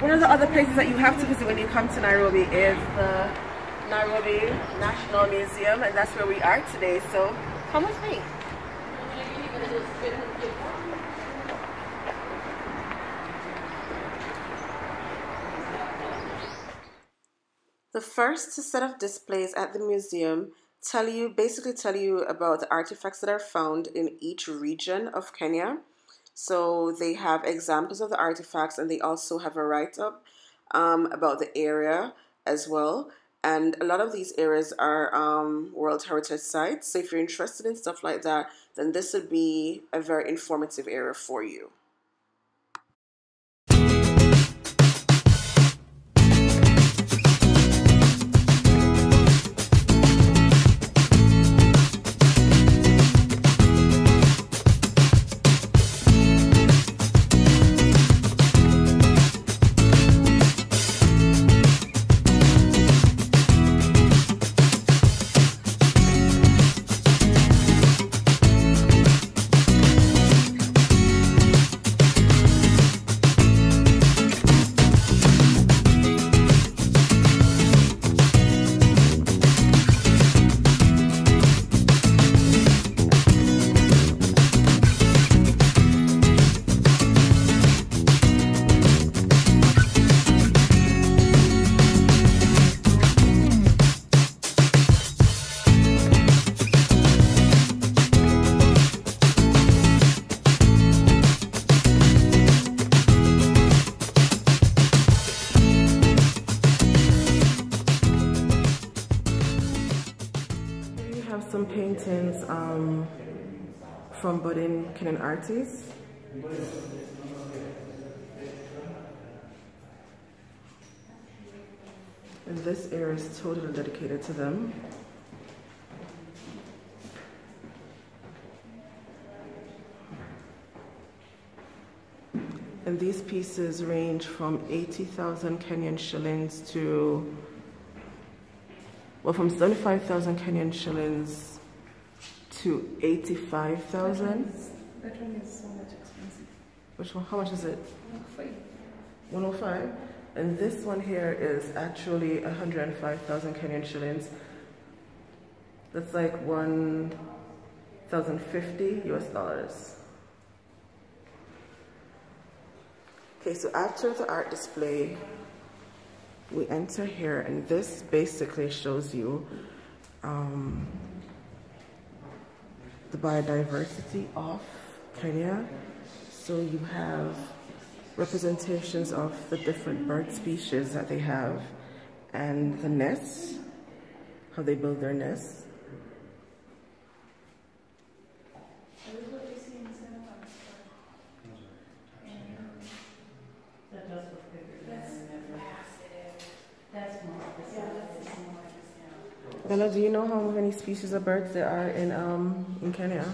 one of the other places that you have to visit when you come to Nairobi is the Nairobi National Museum, and that's where we are today, so come with me. The first set of displays at the museum basically tell you about the artifacts that are found in each region of Kenya. So they have examples of the artifacts, and they also have a write-up about the area as well. And a lot of these areas are World Heritage Sites. So if you're interested in stuff like that, then this would be a very informative area for you. Some paintings from budding Kenyan artists. And this area is totally dedicated to them. And these pieces range from 80,000 Kenyan shillings to, well, from 75,000 Kenyan shillings to 85,000. That one is so much expensive. Which one? How much is it? 105. 105. And this one here is actually 105,000 Kenyan shillings. That's like 1,050 US dollars. Okay, so after the art display, we enter here, and this basically shows you the biodiversity of Kenya. So you have representations of the different bird species that they have, and the nests, how they build their nests. Bella, do you know how many species of birds there are in Kenya?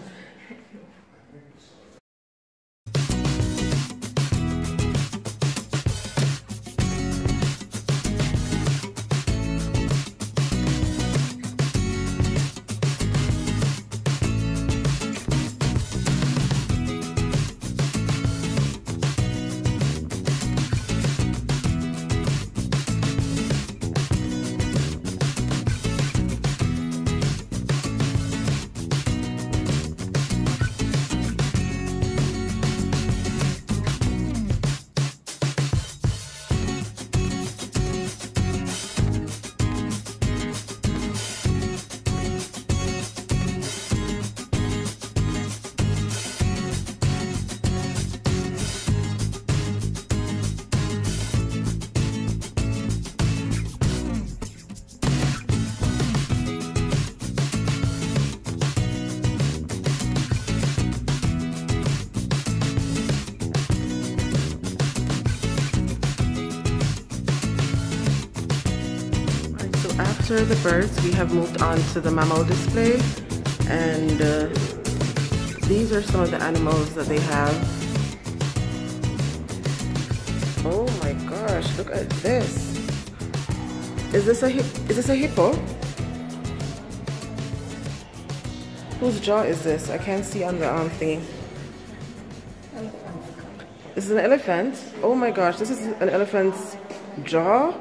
After the birds, we have moved on to the mammal display, and these are some of the animals that they have. Oh my gosh, look at this. Is this a hippo? Whose jaw is this? I can't see on the thingy. This is an elephant. Oh my gosh, this is an elephant's jaw.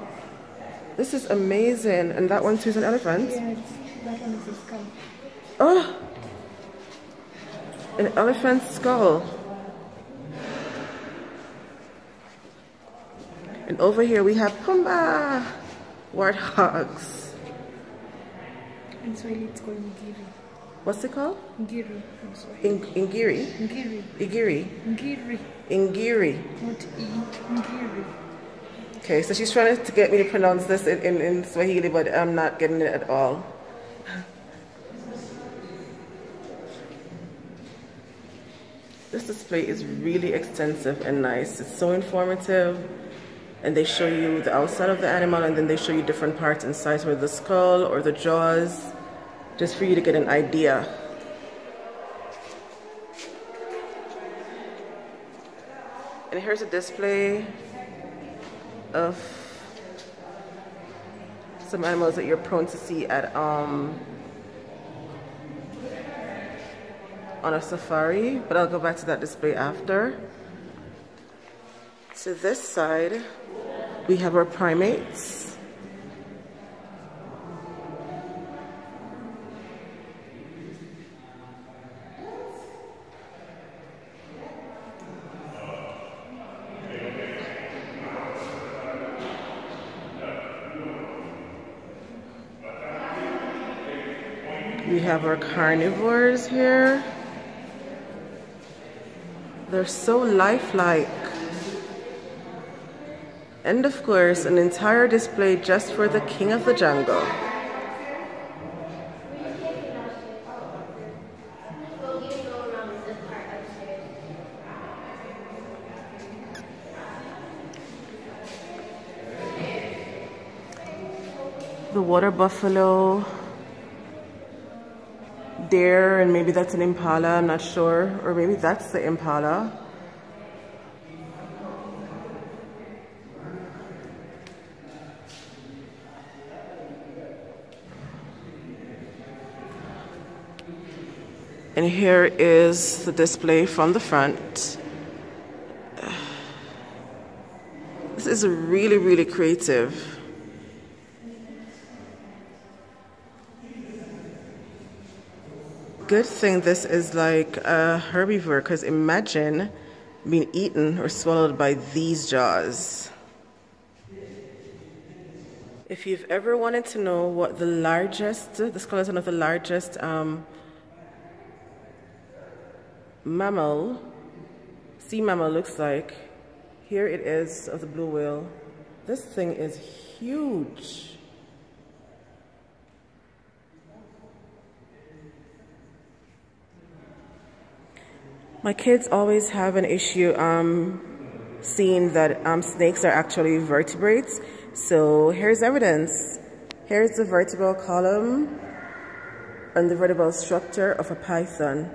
This is amazing. And that one too is an elephant. Yeah, that one is a skull. Oh, an elephant skull. And over here we have Pumba warthogs. In Swahili it's called Ngiri. What's it called? Ngiri. In Swahili. Ingiri? Ngiri. Igiri? Ngiri. Ingiri. Not E. Ngiri. Okay, so she's trying to get me to pronounce this in Swahili, but I'm not getting it at all. This display is really extensive and nice. It's so informative. And they show you the outside of the animal, and then they show you different parts inside, whether the skull or the jaws, just for you to get an idea. And here's a display of some animals that you're prone to see at on a safari, but I'll go back to that display after. To this side, we have our primates. We have our carnivores here. They're so lifelike. And of course, an entire display just for the king of the jungle. The water buffalo, deer, and maybe that's an impala, I'm not sure, or maybe that's the impala. And here is the display from the front. This is really, really creative. Good thing this is like a herbivore, because imagine being eaten or swallowed by these jaws. If you've ever wanted to know what the skeleton of the largest sea mammal looks like, here it is of the blue whale. This thing is huge. My kids always have an issue seeing that snakes are actually vertebrates. So here's evidence. Here's the vertebral column and the vertebral structure of a python.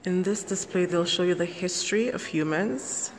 In this display, they'll show you the history of humans.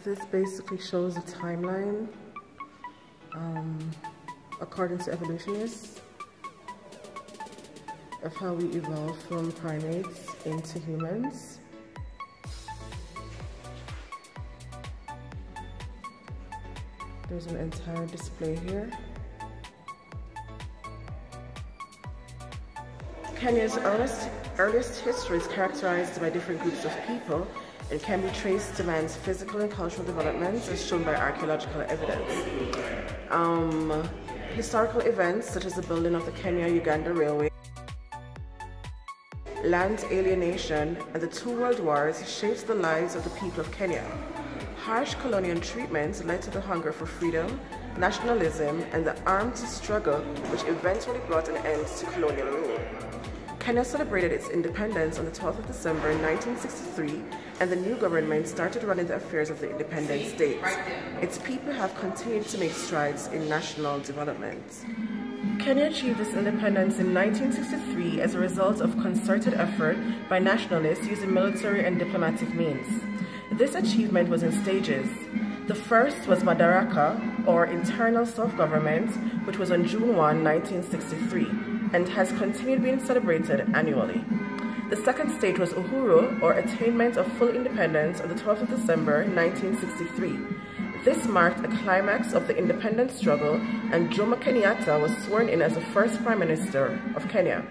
This basically shows a timeline according to evolutionists of how we evolved from primates into humans. There's an entire display here. Kenya's earliest history is characterized by different groups of people and can be traced to man's physical and cultural developments as shown by archaeological evidence. Historical events such as the building of the Kenya-Uganda Railway, land alienation, and the two world wars shaped the lives of the people of Kenya. Harsh colonial treatment led to the hunger for freedom, nationalism, and the armed struggle which eventually brought an end to colonial rule. Kenya celebrated its independence on the 12th of December 1963, and the new government started running the affairs of the independent state. Its people have continued to make strides in national development. Kenya achieved its independence in 1963 as a result of concerted effort by nationalists using military and diplomatic means. This achievement was in stages. The first was Madaraka, or Internal Self-Government, which was on June 1, 1963, and has continued being celebrated annually. The second stage was Uhuru, or Attainment of Full Independence, on the 12th of December, 1963. This marked a climax of the independence struggle, and Jomo Kenyatta was sworn in as the first Prime Minister of Kenya.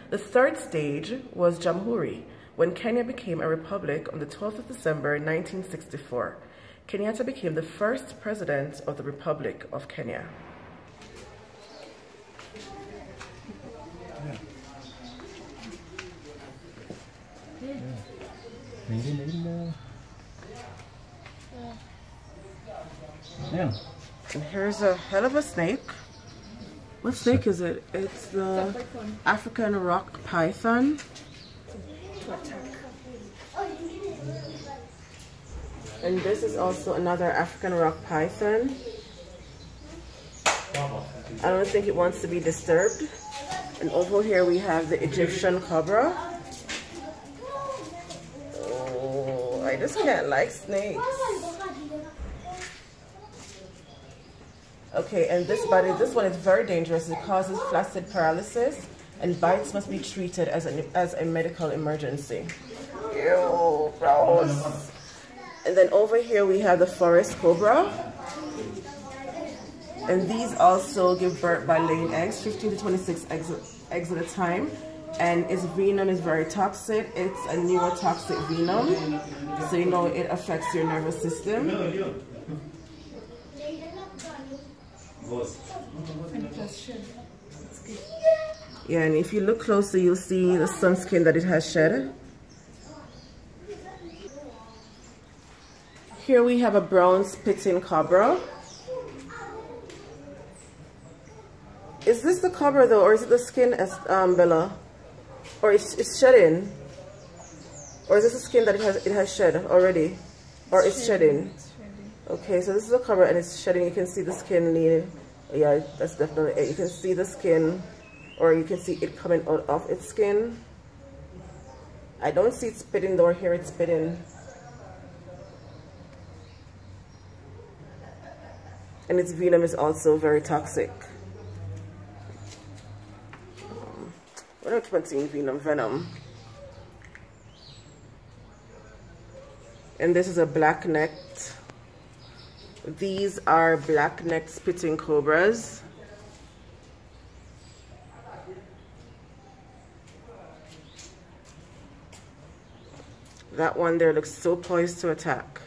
The third stage was Jamhuri, when Kenya became a republic on the 12th of December 1964. Kenyatta became the first president of the Republic of Kenya. Yeah. And here's a hell of a snake. What snake is it? It's the African rock python. And this is also another African rock python. I don't think it wants to be disturbed. And over here we have the Egyptian cobra. Oh, I just can't like snakes. Okay, and this one is very dangerous. It causes flaccid paralysis, and bites must be treated as a medical emergency. Ew, gross. And then over here we have the forest cobra. And these also give birth by laying eggs, 15 to 26 eggs at a time. And its venom is very toxic. It's a neurotoxic venom, so you know it affects your nervous system. And plus shed. Yeah, and if you look closer, you'll see the sun skin that it has shed. Here we have a brown spitting cobra. Is this the cobra though, or is it the skin, Bella? Or it's shedding? Or is this the skin that it has shed already? Or it's shedding? Okay, so this is a cobra and it's shedding. You can see the skin leaning. Yeah, that's definitely it. You can see the skin, or you can see it coming out of its skin. I don't see it spitting though, or hear it spitting. And its venom is also very toxic. What do I keep on seeing venom? And this is a black-necked. These are black-necked spitting cobras. That one there looks so poised to attack.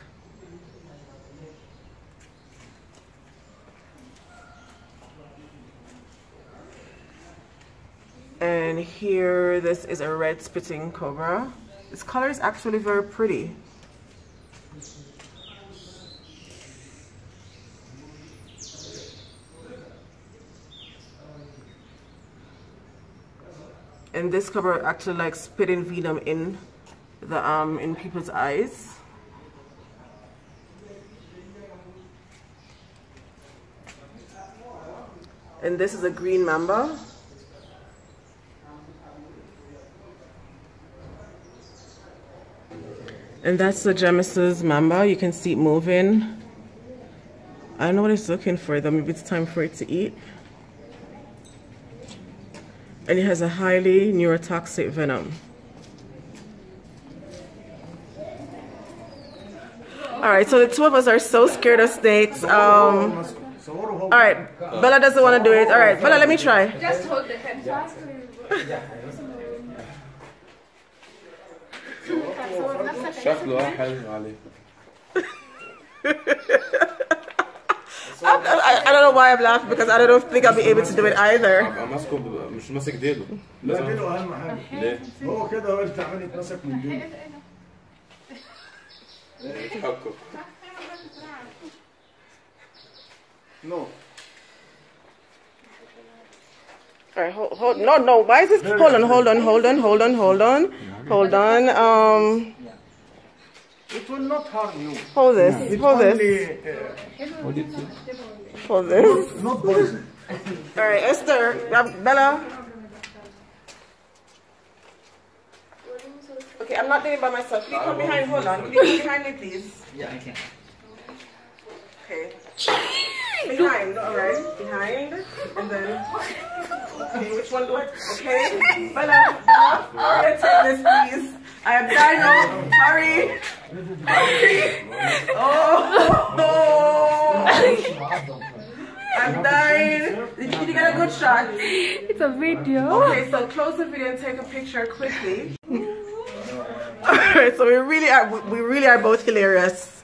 And here, this is a red spitting cobra. This color is actually very pretty. And this cobra actually likes spitting venom in the in people's eyes. And this is a green mamba. And that's the James's mamba. You can see it moving. I don't know what it's looking for though. Maybe it's time for it to eat. And it has a highly neurotoxic venom. Alright, so the two of us are so scared of snakes. Alright, Bella doesn't want to do it. Alright, Bella, let me try. Just hold the head fast. شكله حلو عليه. I don't know why I'm laughing because I don't think I'll be able to do it either. ماسكه مش ماسك ديله. لا ديله اهم حاجه. ليه؟ هو كده هو اللي تعمل يتمسك من ديله. حقه. No. All right, hold, no, why is this? Hold on. It will not harm you. Hold this, It's hold this, only, hold this. not poison. All right, Esther, Bella. Okay, I'm not doing it by myself. Can you come behind? Hold on. Can you come behind me, please? Yeah, I can. Okay. Behind, all right. Behind, and then. Okay, which one do I? Okay. Bella, hurry and take this, please. I am Dino. Hurry. Oh. I'm dying. Did you get a good shot? It's a video. Okay, so close the video and take a picture quickly. Alright, so we really are both hilarious.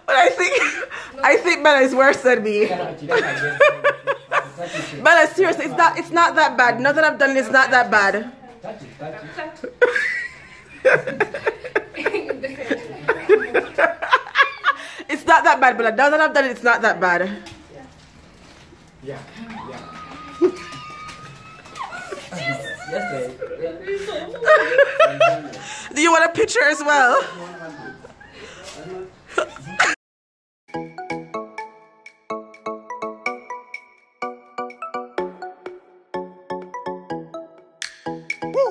But I think Bella is worse than me. Bella, seriously, it's not that bad. Nothing I've done is not that bad. It's not that bad, Bella. Now that I've done it, it's not that bad. Yeah. Yes, babe. Do you want a picture as well? Woo!